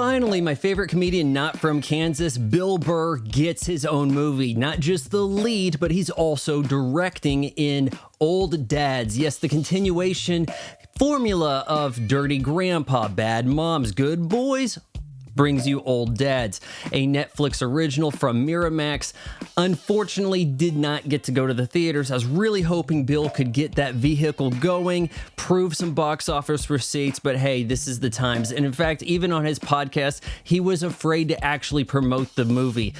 Finally, my favorite comedian not from Kansas, Bill Burr, gets his own movie. Not just the lead, but he's also directing in Old Dads. Yes, the continuation formula of Dirty Grandpa, Bad Moms, Good Boys brings you Old Dads, a Netflix original from Miramax. Unfortunately, did not get to go to the theaters. I was really hoping Bill could get that vehicle going, prove some box office receipts, but hey, this is the times. And in fact, even on his podcast, he was afraid to actually promote the movie.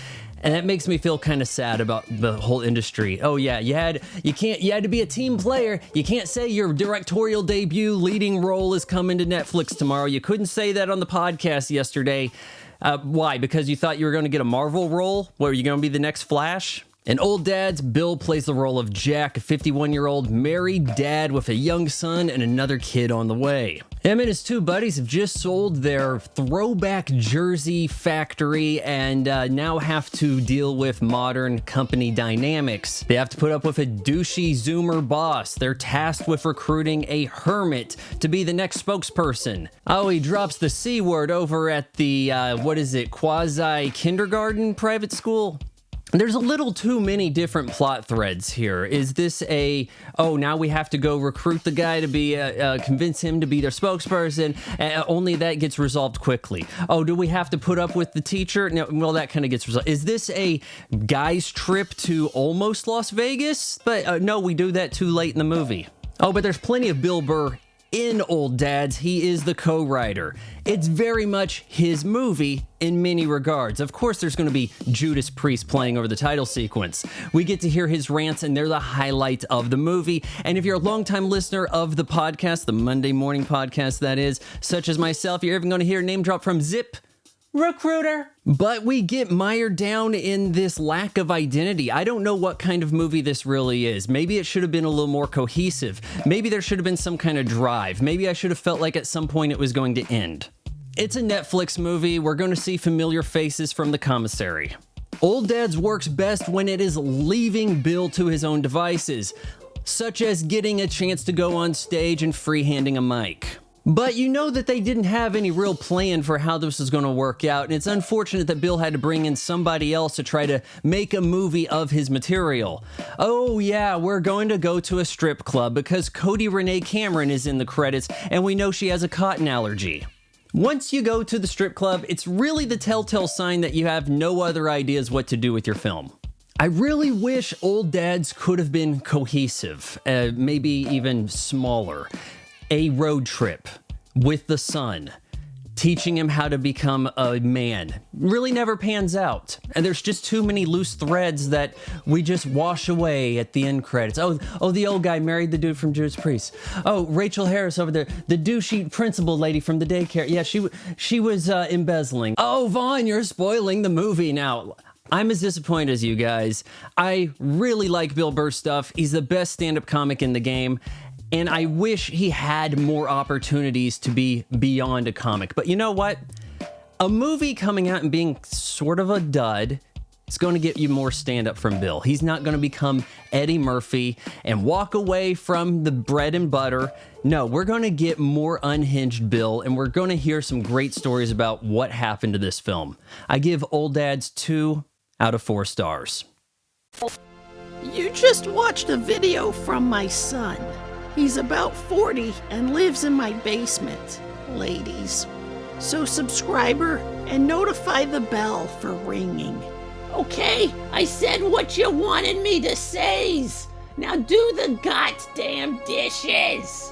And that makes me feel kind of sad about the whole industry. Oh yeah, you had to be a team player. You can't say your directorial debut leading role is coming to Netflix tomorrow. You couldn't say that on the podcast yesterday. Why? Because you thought you were going to get a Marvel role? Where you're going to be the next Flash? In Old Dads, Bill plays the role of Jack, a 51-year-old married dad with a young son and another kid on the way. Him and his two buddies have just sold their throwback jersey factory and now have to deal with modern company dynamics. They have to put up with a douchey Zoomer boss. They're tasked with recruiting a hermit to be the next spokesperson. Oh, he drops the C word over at the, quasi-kindergarten private school? There's a little too many different plot threads here. Is this now we have to go recruit the guy to be, convince him to be their spokesperson, only that gets resolved quickly. Oh, do we have to put up with the teacher? No, well, that kind of gets resolved. Is this a guy's trip to almost Las Vegas? But no, we do that too late in the movie. Oh, but there's plenty of Bill Burr in Old Dads. He is the co-writer. It's very much his movie in many regards. Of course, there's going to be Judas Priest playing over the title sequence. We get to hear his rants, and they're the highlight of the movie. And if you're a longtime listener of the podcast, the Monday morning podcast that is, such as myself, you're even going to hear a name drop from Zip Recruiter. But we get mired down in this lack of identity. I don't know what kind of movie this really is. Maybe it should have been a little more cohesive. Maybe there should have been some kind of drive. Maybe I should have felt like at some point it was going to end. It's a Netflix movie. We're going to see familiar faces from the commissary. Old Dads works best when it is leaving Bill to his own devices, such as getting a chance to go on stage and freehanding a mic. But you know that they didn't have any real plan for how this was going to work out, and it's unfortunate that Bill had to bring in somebody else to try to make a movie of his material. Oh yeah, we're going to go to a strip club because Cody Renee Cameron is in the credits, and we know she has a cotton allergy. Once you go to the strip club, it's really the telltale sign that you have no other ideas what to do with your film. I really wish Old Dads could have been cohesive, maybe even smaller. A road trip with the son, teaching him how to become a man, really never pans out. And there's just too many loose threads that we just wash away at the end credits. Oh, the old guy married the dude from Judas Priest. Oh, Rachel Harris over there, the douchey principal lady from the daycare. Yeah, she was embezzling. Oh, Vaughn, you're spoiling the movie now. I'm as disappointed as you guys. I really like Bill Burr's stuff. He's the best stand-up comic in the game. And I wish he had more opportunities to be beyond a comic. But you know what? A movie coming out and being sort of a dud is going to get you more stand-up from Bill. He's not going to become Eddie Murphy and walk away from the bread and butter. No, we're going to get more unhinged Bill, and we're going to hear some great stories about what happened to this film. I give Old Dads 2 out of 4 stars. You just watched a video from my son. He's about 40 and lives in my basement, ladies. So subscribe her and notify the bell for ringing. Okay, I said what you wanted me to say. Now do the goddamn dishes.